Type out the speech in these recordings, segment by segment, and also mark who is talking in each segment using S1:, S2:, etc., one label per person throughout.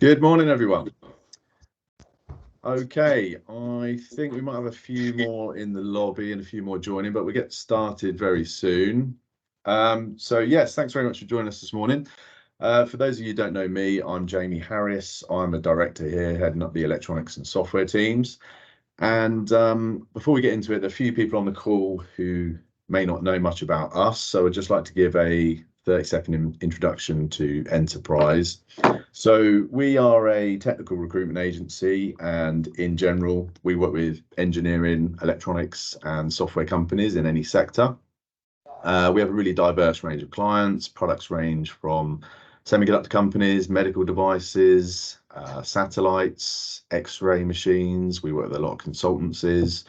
S1: Good morning, everyone. Okay, I think we might have a few more in the lobby and a few more joining, but we'll get started very soon. So yes, thanks very much for joining us this morning. For those of you who don't know me, I'm Jamie Harris. I'm a director here, heading up the electronics and software teams. And before we get into it, there are a few people on the call who may not know much about us. So I'd just like to give a 30-second introduction to Enterprise. So we are a technical recruitment agency, and in general, we work with engineering, electronics, and software companies in any sector. We have a really diverse range of clients. Products range from semiconductor companies, medical devices, satellites, X-ray machines. We work with a lot of consultancies,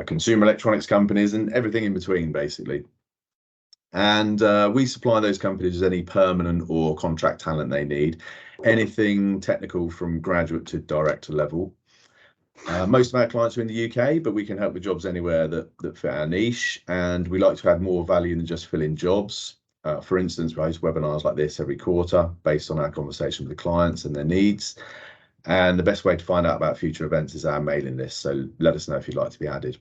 S1: consumer electronics companies, and everything in between, basically. And we supply those companies with any permanent or contract talent they need, anything technical from graduate to director level. Most of our clients are in the UK, but we can help with jobs anywhere that fit our niche. And we like to add more value than just filling jobs. For instance, we host webinars like this every quarter based on our conversation with the clients and their needs. And the best way to find out about future events is our mailing list. So let us know if you'd like to be added.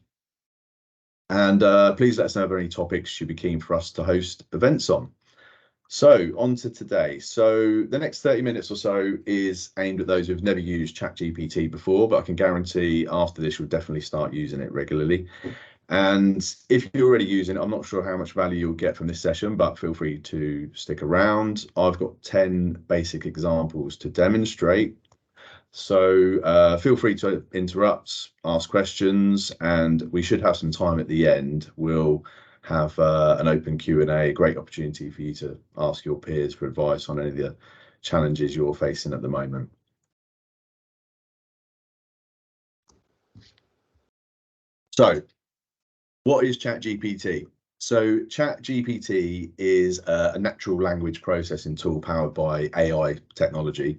S1: And please let us know of any topics you'd be keen for us to host events on. So on to today. So the next 30 minutes or so is aimed at those who've never used ChatGPT before, but I can guarantee after this, you'll definitely start using it regularly. And if you're already using it, I'm not sure how much value you'll get from this session, but feel free to stick around. I've got 10 basic examples to demonstrate. So feel free to interrupt, ask questions, and we should have some time at the end. We'll have an open Q&A, a great opportunity for you to ask your peers for advice on any of the challenges you're facing at the moment. So what is ChatGPT? So ChatGPT is a natural language processing tool powered by AI technology.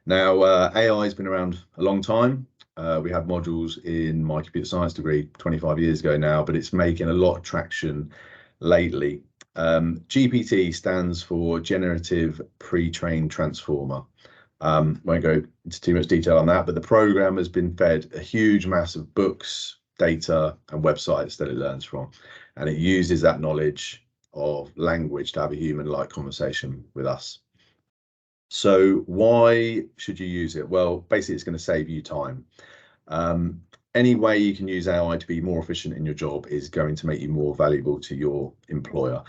S1: Now, AI has been around a long time. We had modules in my computer science degree 25 years ago now, but it's making a lot of traction lately. GPT stands for Generative Pre-trained Transformer. Won't go into too much detail on that, but the program has been fed a huge mass of books, data, and websites that it learns from, and it uses that knowledge of language to have a human-like conversation with us. So why should you use it? Well, basically, it's going to save you time. Any way you can use AI to be more efficient in your job is going to make you more valuable to your employer.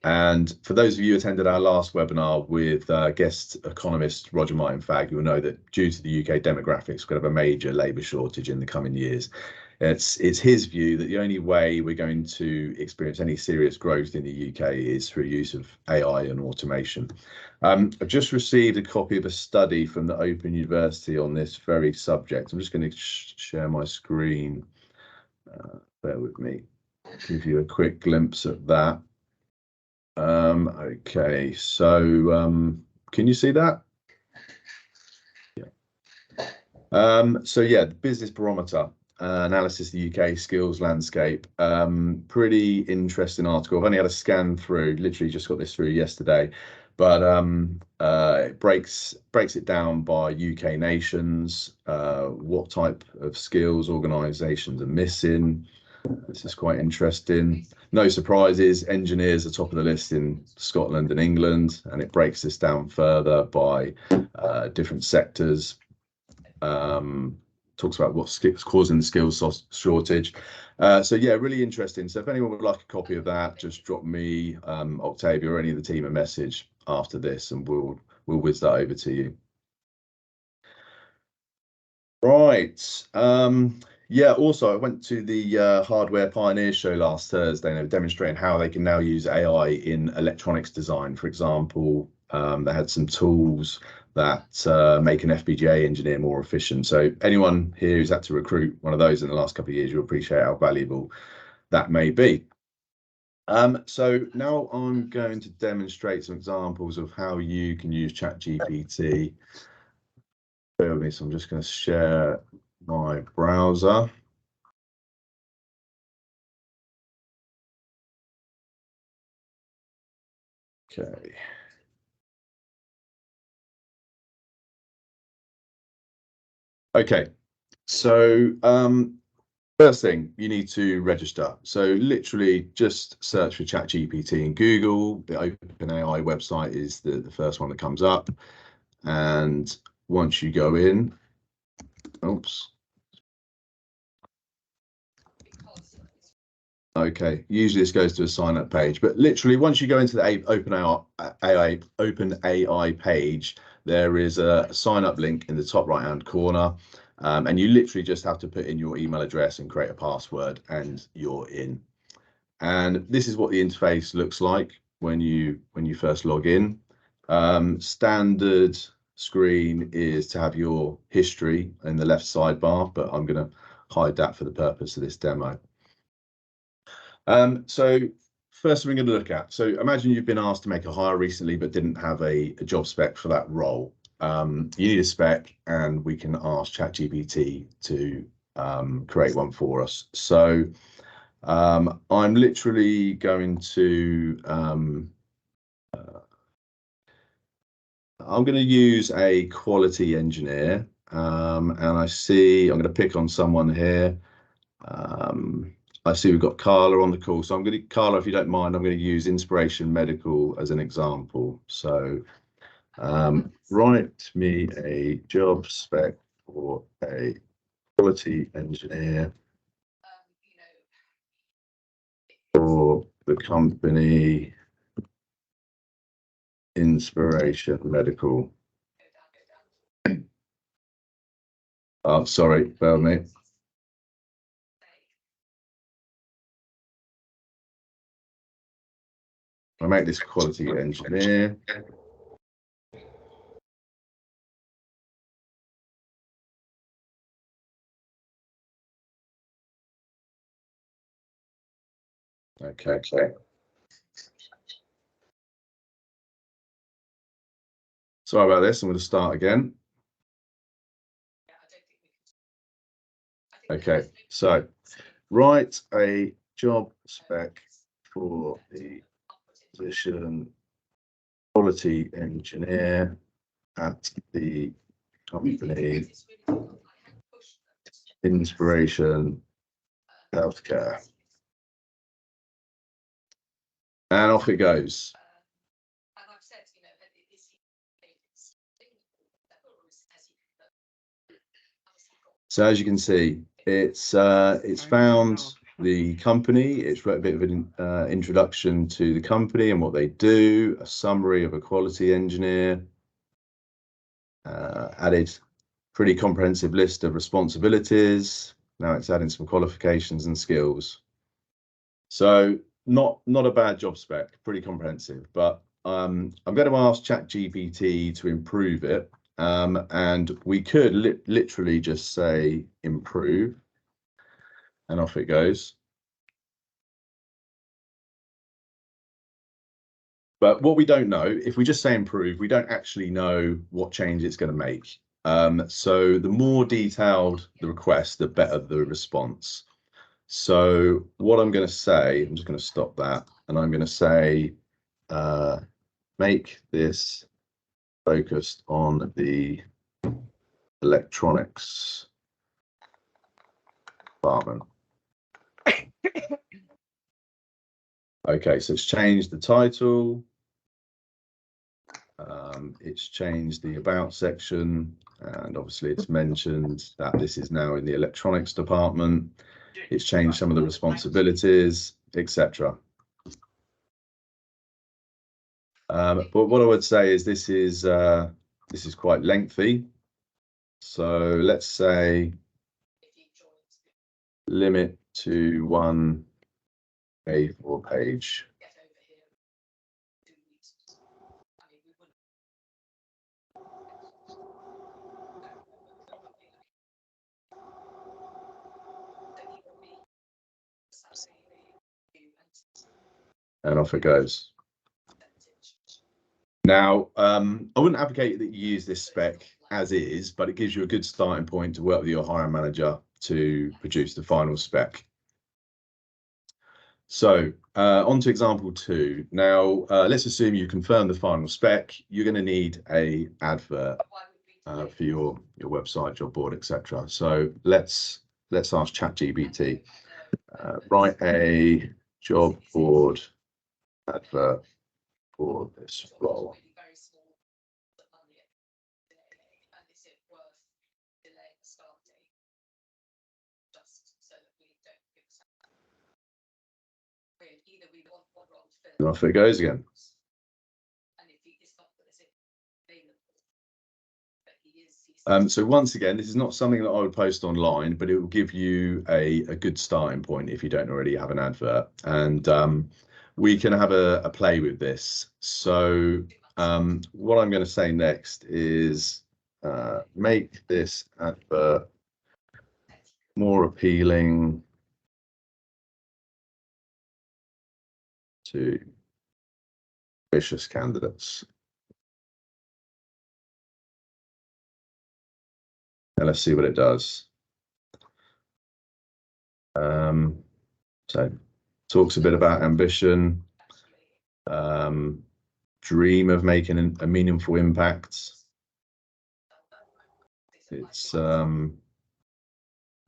S1: And for those of you who attended our last webinar with guest economist Roger Martin-Fagg, you'll know that due to the UK demographics, we're going to have a major labour shortage in the coming years. It's his view that the only way we're going to experience any serious growth in the UK is through use of AI and automation. I've just received a copy of a study from the Open University on this very subject. I'm just going to share my screen. Bear with me. Give you a quick glimpse at that. Okay, so can you see that? Yeah. So yeah, the Business Barometer analysis of the UK skills landscape. Pretty interesting article. I've only had a scan through, literally just got this through yesterday, but it breaks it down by UK nations, what type of skills organisations are missing. This is quite interesting. No surprises, engineers are top of the list in Scotland and England, and it breaks this down further by different sectors. Talks about what's causing the skills shortage. So yeah, really interesting. So if anyone would like a copy of that, just drop me, Octavia, or any of the team a message after this, and we'll whiz that over to you. Right. Yeah, also I went to the Hardware Pioneers show last Thursday, and they were demonstrating how they can now use AI in electronics design. For example, they had some tools that make an FPGA engineer more efficient. So anyone here who's had to recruit one of those in the last couple of years, you'll appreciate how valuable that may be. So now I'm going to demonstrate some examples of how you can use ChatGPT. Bear with me, so I'm just going to share my browser. Okay. Okay, so first thing, you need to register. So literally just search for ChatGPT in Google. The OpenAI website is the first one that comes up. And once you go in, oops. Okay, usually this goes to a sign up page, but literally once you go into the OpenAI page, there is a sign up link in the top right hand corner. And you literally just have to put in your email address and create a password and you're in. And this is what the interface looks like when you first log in. Standard screen is to have your history in the left sidebar, but I'm going to hide that for the purpose of this demo. So first we're going to look at, so imagine you've been asked to make a hire recently but didn't have a job spec for that role. You need a spec and we can ask ChatGPT to create one for us. So I'm literally going to I'm going to use a quality engineer, and I see I'm going to pick on someone here. I see we've got Carla on the call, so I'm going to, Carla, if you don't mind, I'm going to use Inspiration Medical as an example. So write me a job spec for a quality engineer for the company Inspiration Medical. Oh, sorry, bear with me. I make this quality engineer. Okay. Sorry about this. I'm going to start again. Okay, so write a job spec for the position quality engineer at the company Inspiration Healthcare. And off it goes. So as you can see, it's found the company. It's wrote a bit of an introduction to the company and what they do, a summary of a quality engineer, added pretty comprehensive list of responsibilities. Now it's adding some qualifications and skills. So not a bad job spec, pretty comprehensive, but I'm going to ask ChatGPT to improve it. And we could literally just say improve, and off it goes. But what we don't know, if we just say improve, we don't actually know what change it's going to make. So the more detailed the request, the better the response. So what I'm going to say, I'm just going to stop that, and I'm going to say, make this focused on the electronics department. Okay, so it's changed the title. It's changed the about section, and obviously it's mentioned that this is now in the electronics department. It's changed some of the responsibilities, etc. But what I would say is this is quite lengthy. So let's say limit to one A4 page. And off it goes. Now, I wouldn't advocate that you use this spec as is, but it gives you a good starting point to work with your hiring manager to produce the final spec. So on to example 2. Now, let's assume you confirm the final spec. You're going to need an advert. for your website, job board, etc. So let's ask ChatGPT. Write a job board advert for this role. And off it goes again. So once again, this is not something that I would post online, but it will give you a good starting point if you don't already have an advert. And we can have a play with this. So what I'm going to say next is make this advert more appealing to ambitious candidates. And let's see what it does. So talks a bit about ambition, dream of making a meaningful impact. It's mentioned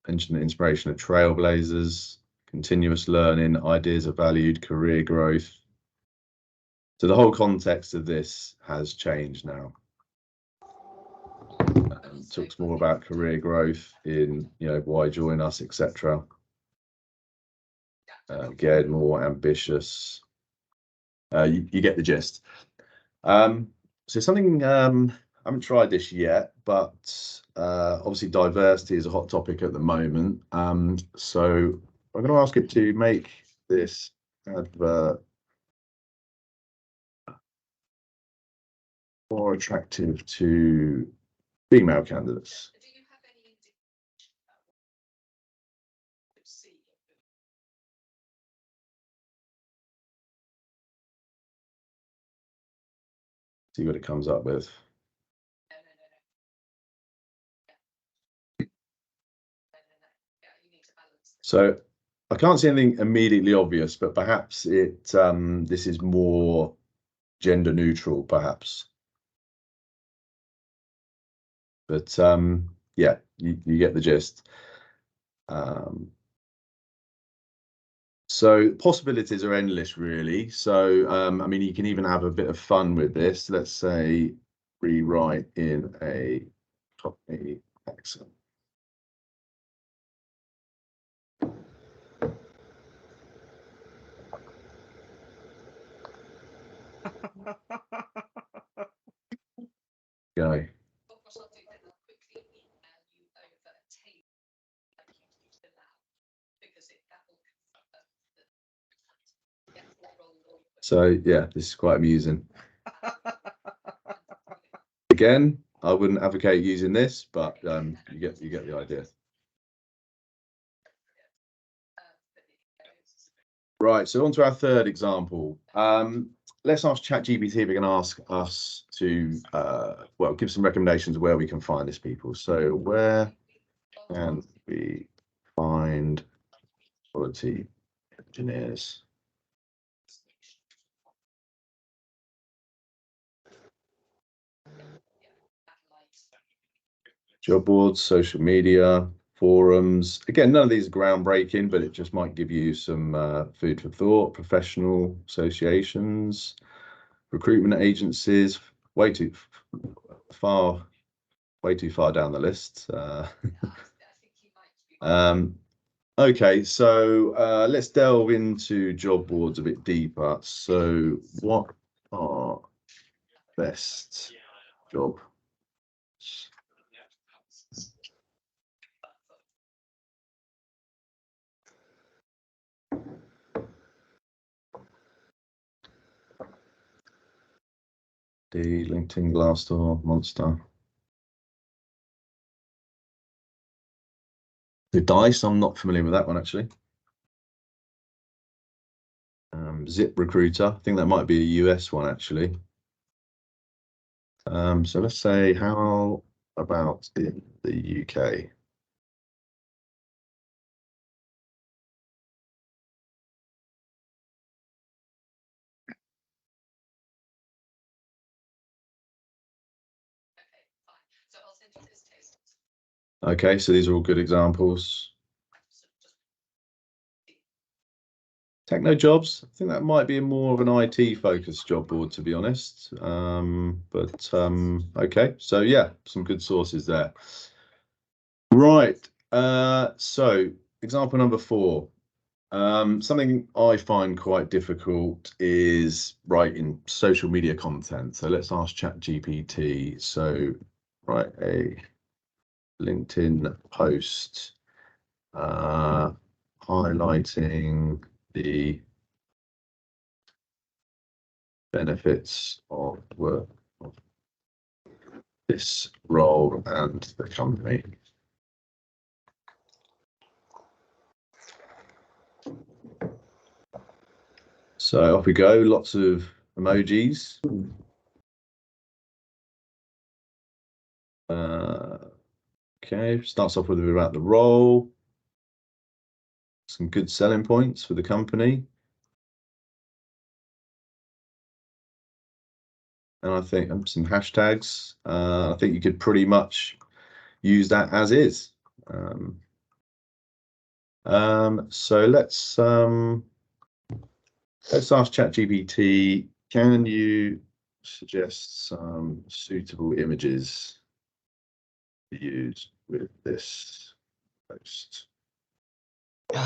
S1: the inspiration of trailblazers, continuous learning, ideas are valued, career growth. So the whole context of this has changed now. Talks more about career growth in, why join us, etc. Again, more ambitious. You get the gist. So something I haven't tried this yet, but obviously diversity is a hot topic at the moment. So I'm going to ask it to make this advert more attractive to female candidates. See what it comes up with. So I can't see anything immediately obvious, but perhaps this is more gender neutral, perhaps. But yeah, you get the gist. So possibilities are endless, really. So I mean, you can even have a bit of fun with this. Let's say rewrite in a Cockney accent. Go. So yeah, this is quite amusing. Again, I wouldn't advocate using this, but you get the idea. Right, so on to our third example. Let's ask ChatGPT if it can ask us to give some recommendations of where we can find these people. So where can we find quality engineers? Job boards, social media, forums. Again, none of these are groundbreaking, but it just might give you some food for thought. Professional associations, recruitment agencies, way too far down the list. Okay, so let's delve into job boards a bit deeper. So what are best job? The LinkedIn, Glassdoor, Monster. The Dice, I'm not familiar with that one actually. Zip Recruiter, I think that might be a US one actually. So let's say, how about in the UK? Okay, so these are all good examples. Techno jobs, I think that might be more of an IT focused job board, to be honest. Okay, so yeah, some good sources there. Right, so example number 4. Something I find quite difficult is writing social media content. So let's ask ChatGPT. So write a LinkedIn post highlighting the benefits of work of this role and the company. So off we go, lots of emojis. Okay, starts off with a bit about the role, some good selling points for the company. And I think some hashtags. I think you could pretty much use that as is. So let's ask ChatGPT, can you suggest some suitable images to use with this post? I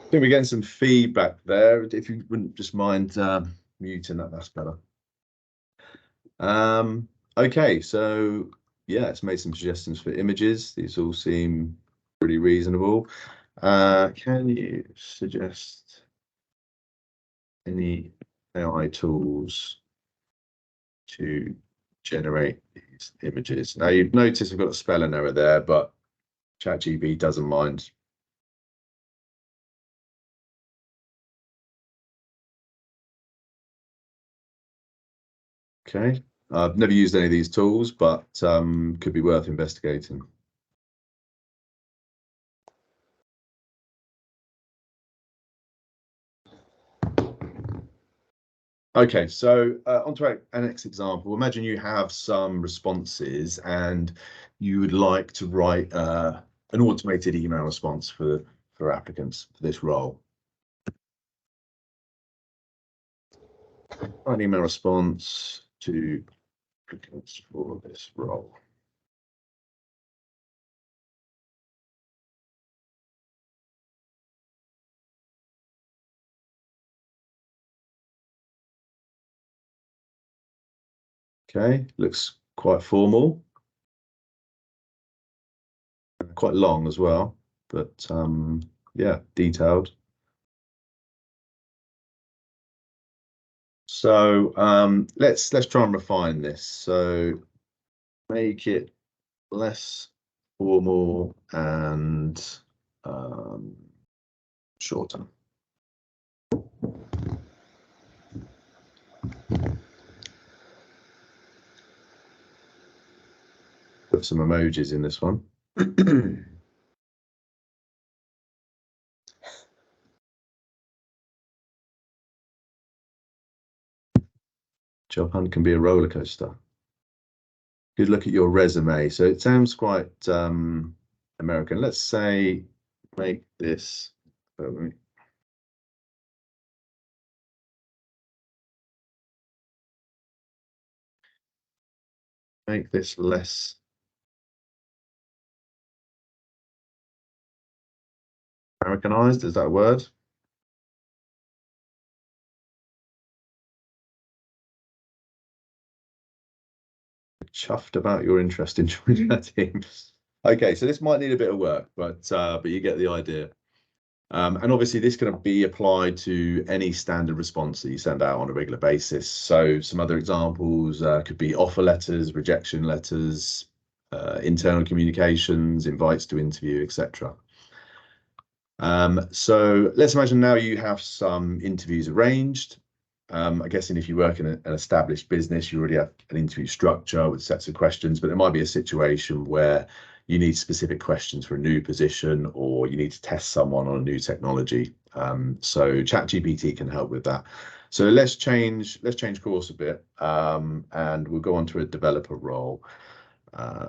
S1: think we're getting some feedback there. If you wouldn't just mind muting that, that's better. Okay, so yeah, it's made some suggestions for images. These all seem pretty reasonable. Can you suggest any AI tools to generate these images? Now you've noticed I've got a spelling error there, but ChatGPT doesn't mind. Okay, I've never used any of these tools, but could be worth investigating. Okay, so onto our next example. Imagine you have some responses and you would like to write an automated email response for applicants for this role. An email response to applicants for this role. Okay, looks quite formal, quite long as well, but yeah, detailed. So let's try and refine this. So make it less formal and shorter. Put some emojis in this one. Job hunt can be a roller coaster. Good look at your resume. So it sounds quite American. Let's say make this. Make this less Americanized. Is that a word? Chuffed about your interest in joining that team. Okay, so this might need a bit of work, but you get the idea. And obviously this can be applied to any standard response that you send out on a regular basis. So some other examples could be offer letters, rejection letters, internal communications, invites to interview, etc. So let's imagine now you have some interviews arranged. I guess if you work in an established business, you already have an interview structure with sets of questions, but there might be a situation where you need specific questions for a new position, or you need to test someone on a new technology. So ChatGPT can help with that. So let's change course a bit, and we'll go on to a developer role.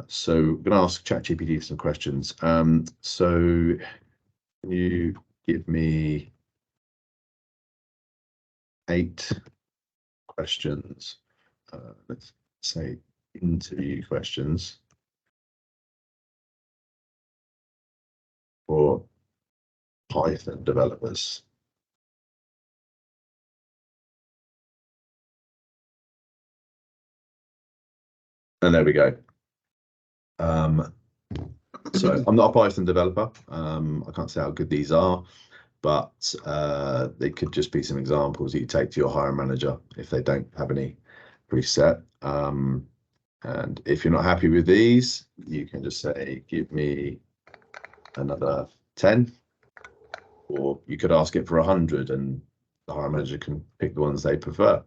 S1: So I'm going to ask ChatGPT some questions. So can you give me 8 questions? Let's say interview questions for Python developers. And there we go. So I'm not a Python developer. I can't say how good these are, but they could just be some examples that you take to your hiring manager if they don't have any preset. And if you're not happy with these, you can just say, give me another 10, or you could ask it for 100 and the hiring manager can pick the ones they prefer.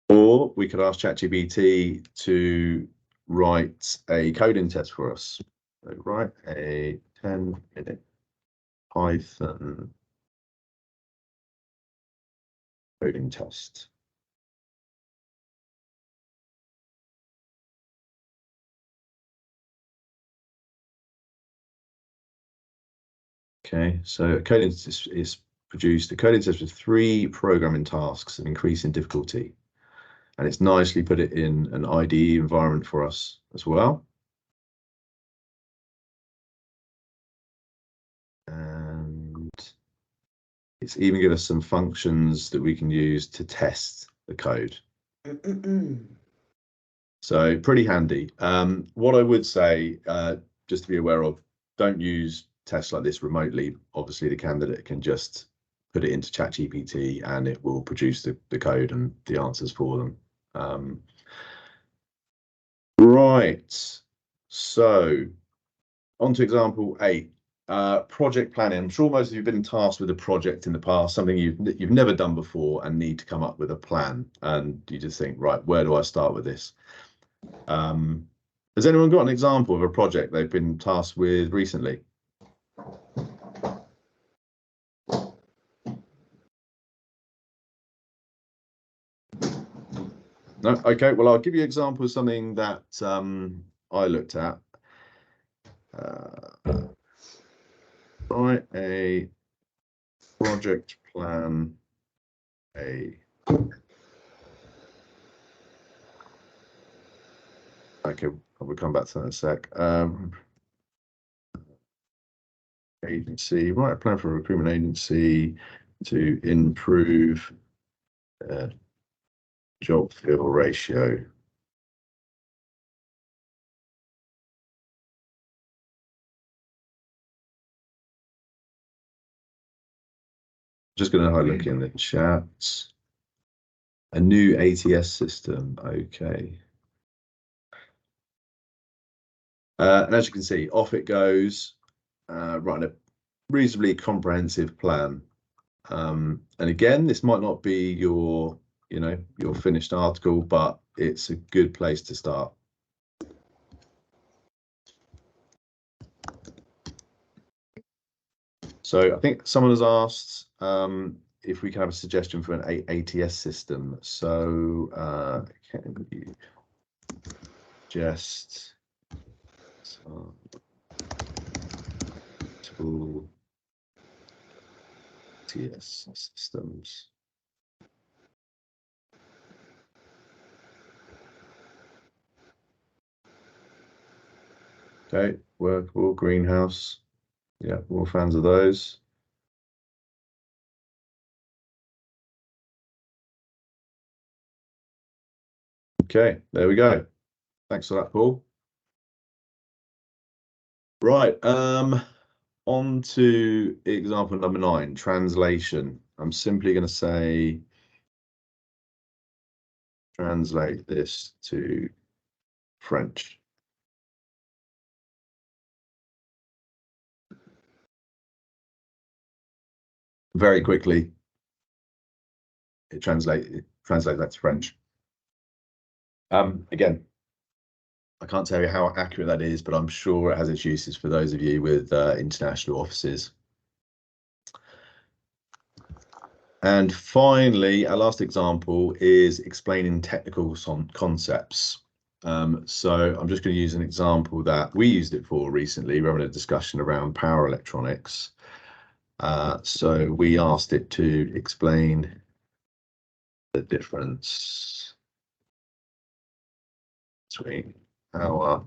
S1: Or we could ask ChatGPT to write a coding test for us. So write a 10-minute Python coding test. Okay, so a coding test is produced. A coding test with 3 programming tasks of increasing difficulty. And it's nicely put it in an IDE environment for us as well. And it's even given us some functions that we can use to test the code. So pretty handy. What I would say, just to be aware of, don't use tests like this remotely. Obviously, the candidate can just put it into ChatGPT and it will produce the code and the answers for them. Right. So on to example 8. Project planning. I'm sure most of you have been tasked with a project in the past, something you've never done before and need to come up with a plan. And you just think, right, where do I start with this? Has anyone got an example of a project they've been tasked with recently? No? Okay, well, I'll give you an example of something that I looked at. Write a project plan, okay, we'll come back to that in a sec. Agency, write a plan for a recruitment agency to improve job fill ratio. Just going to have a look in the chat. A new ATS system, okay. And as you can see, off it goes, writing a reasonably comprehensive plan. And again, this might not be your finished article, but it's a good place to start. So I think someone has asked if we can have a suggestion for an ATS system. So can you suggest some tool ATS systems? Okay, workable, greenhouse. Yeah, we're all fans of those. Okay, there we go. Thanks for that, Paul. Right, on to example number 9, translation. I'm simply going to say, translate this to French. Very quickly. translate that to French. Again, I can't tell you how accurate that is, but I'm sure it has its uses for those of you with international offices. And finally, our last example is explaining technical concepts. So I'm just going to use an example that we used it for recently. We're having a discussion around power electronics. So we asked it to explain the difference between power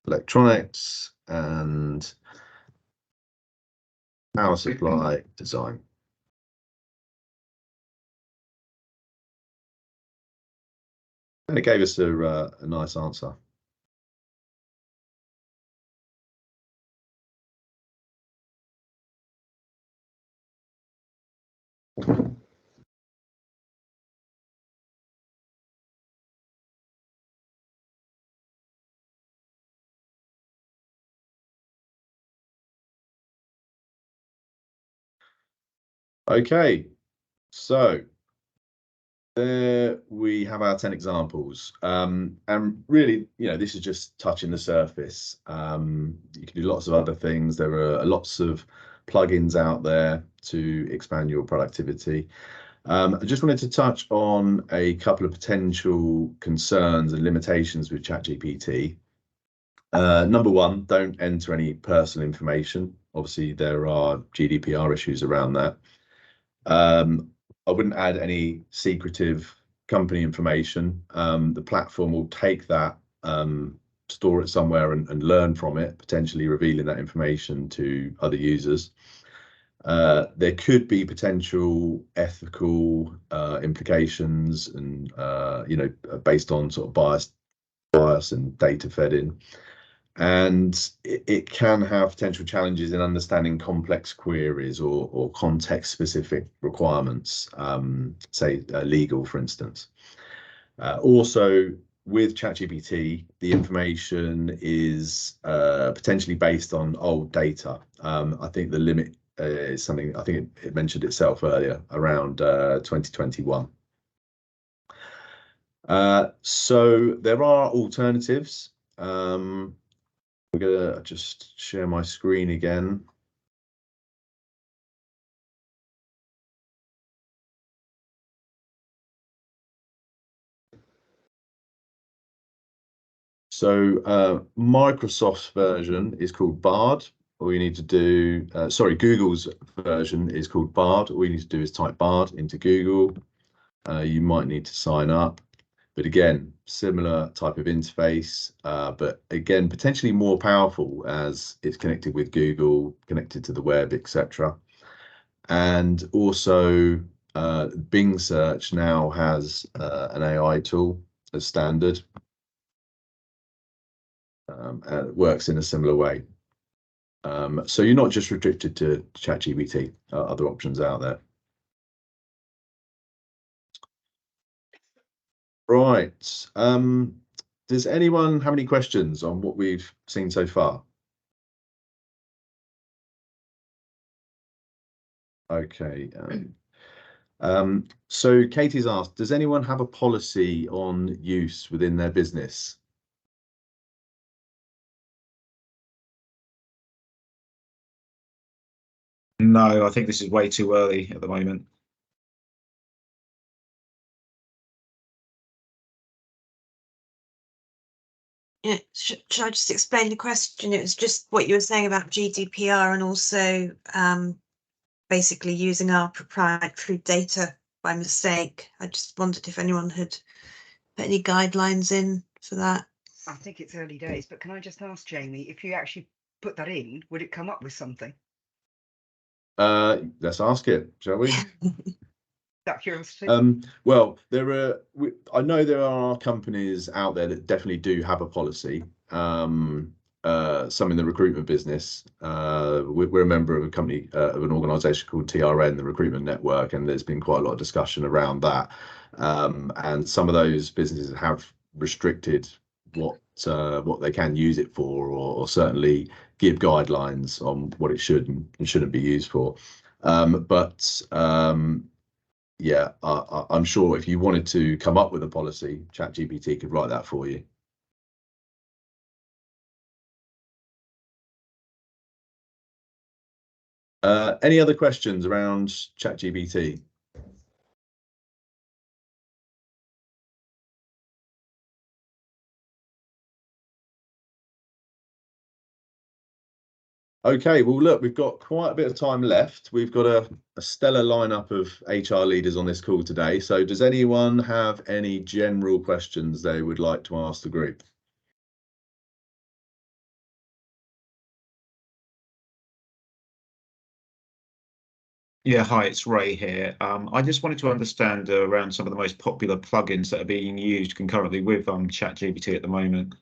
S1: electronics and power supply design. And it gave us a nice answer. Okay, so there we have our 10 examples. And really, this is just touching the surface. You can do lots of other things. There are lots of plugins out there to expand your productivity. I just wanted to touch on a couple of potential concerns and limitations with ChatGPT. Number one, don't enter any personal information. Obviously, there are GDPR issues around that. I wouldn't add any secretive company information. The platform will take that, store it somewhere and learn from it, potentially revealing that information to other users. There could be potential ethical implications and, based on sort of bias and data fed in. And it can have potential challenges in understanding complex queries or context-specific requirements, say legal, for instance. Also, with ChatGPT, the information is potentially based on old data. I think the limit is something, I think it mentioned itself earlier, around 2021. So there are alternatives. I'm gonna just share my screen again. So Microsoft's version is called Bard. All you need to do, Google's version is called Bard. All you need to do is type Bard into Google. You might need to sign up, but again, similar type of interface, but again, potentially more powerful as it's connected with Google, connected to the web, etc. And also, Bing search now has an AI tool as standard. And it works in a similar way. So you're not just restricted to ChatGPT, other options out there. Right. Does anyone have any questions on what we've seen so far? Okay. So Katie's asked, does anyone have a policy on use within their business?
S2: No, I think this is way too early at the moment.
S3: Yeah, should I just explain the question? It was just what you were saying about GDPR and also basically using our proprietary data by mistake. I just wondered if anyone had put any guidelines in for that.
S4: I think it's early days, but can I just ask Jamie, if you actually put that in, would it come up with something?
S1: Let's ask it, shall we?
S4: That curiosity.
S1: Well, I know there are companies out there that definitely do have a policy. Some in the recruitment business. We're a member of a company, of an organisation called TRN, the Recruitment Network, and there's been quite a lot of discussion around that. And some of those businesses have restricted what they can use it for, or certainly give guidelines on what it should and shouldn't be used for. But yeah, I'm sure if you wanted to come up with a policy, ChatGPT could write that for you. Any other questions around ChatGPT? Okay, well, look, we've got quite a bit of time left. We've got a stellar lineup of HR leaders on this call today. So does anyone have any general questions they would like to ask the group?
S2: Yeah, hi, it's Ray here. I just wanted to understand around some of the most popular plugins that are being used concurrently with ChatGPT at the moment.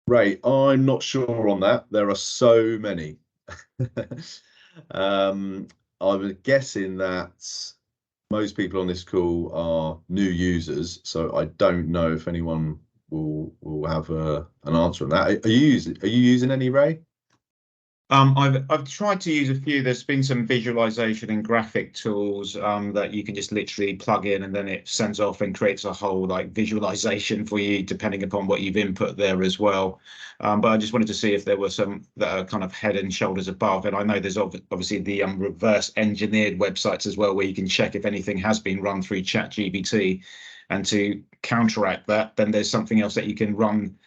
S1: Ray, I'm not sure on that. There are so many. I was guessing that most people on this call are new users, so I don't know if anyone will have an answer on that. Are you using any, Ray?
S2: I've tried to use a few. There's been some visualization and graphic tools that you can just literally plug in, and then it sends off and creates a whole like visualization for you, depending upon what you've input there as well. But I just wanted to see if there were some that are kind of head and shoulders above. And I know there's obviously the reverse engineered websites as well, where you can check if anything has been run through ChatGPT. And to counteract that, then there's something else that you can run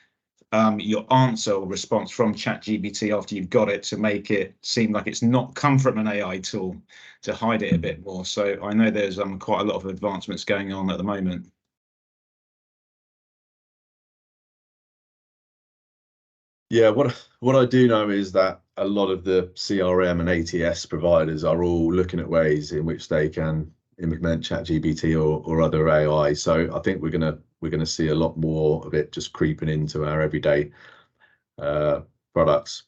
S2: your answer or response from ChatGPT after you've got it to make it seem like it's not come from an AI tool, to hide it a bit more. So I know there's quite a lot of advancements going on at the moment.
S1: Yeah, what I do know is that a lot of the CRM and ATS providers are all looking at ways in which they can implement ChatGPT or other AI. So I think we're gonna see a lot more of it just creeping into our everyday products.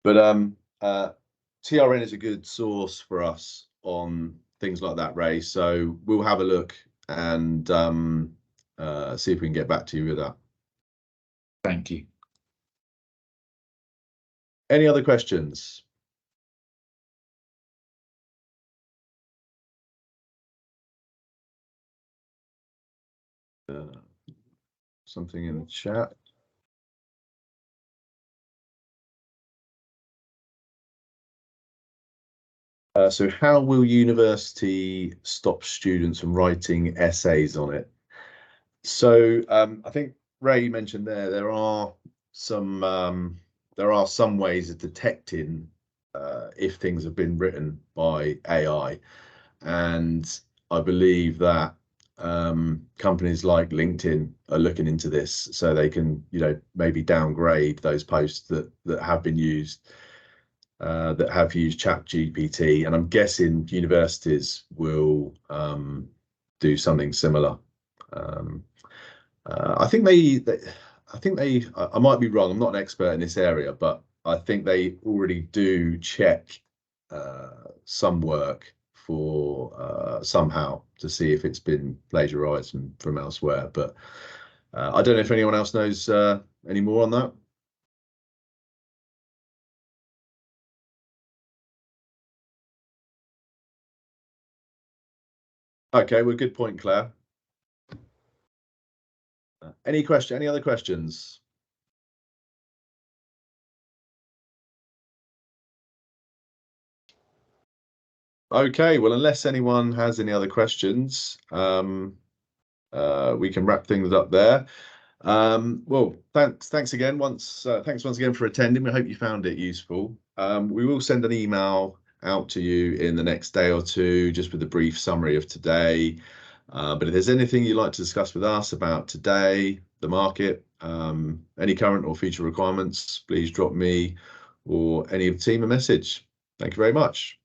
S1: But TRN is a good source for us on things like that, Ray. So we'll have a look and see if we can get back to you with that.
S2: Thank you.
S1: Any other questions? Something in the chat. So how will university stop students from writing essays on it? So I think Ray mentioned there are some ways of detecting if things have been written by AI, and I believe that companies like LinkedIn are looking into this so they can, maybe downgrade those posts that have been used. That have used ChatGPT, and I'm guessing universities will do something similar. I think I might be wrong. I'm not an expert in this area, but I think they already do check some work for somehow to see if it's been plagiarized from elsewhere. But I don't know if anyone else knows any more on that. Okay, well, good point, Claire. Any other questions? Okay, well, unless anyone has any other questions, we can wrap things up there. Well, thanks again once again for attending. We hope you found it useful. We will send an email out to you in the next day or two, just with a brief summary of today. But if there's anything you'd like to discuss with us about today, the market, any current or future requirements, please drop me or any of the team a message. Thank you very much.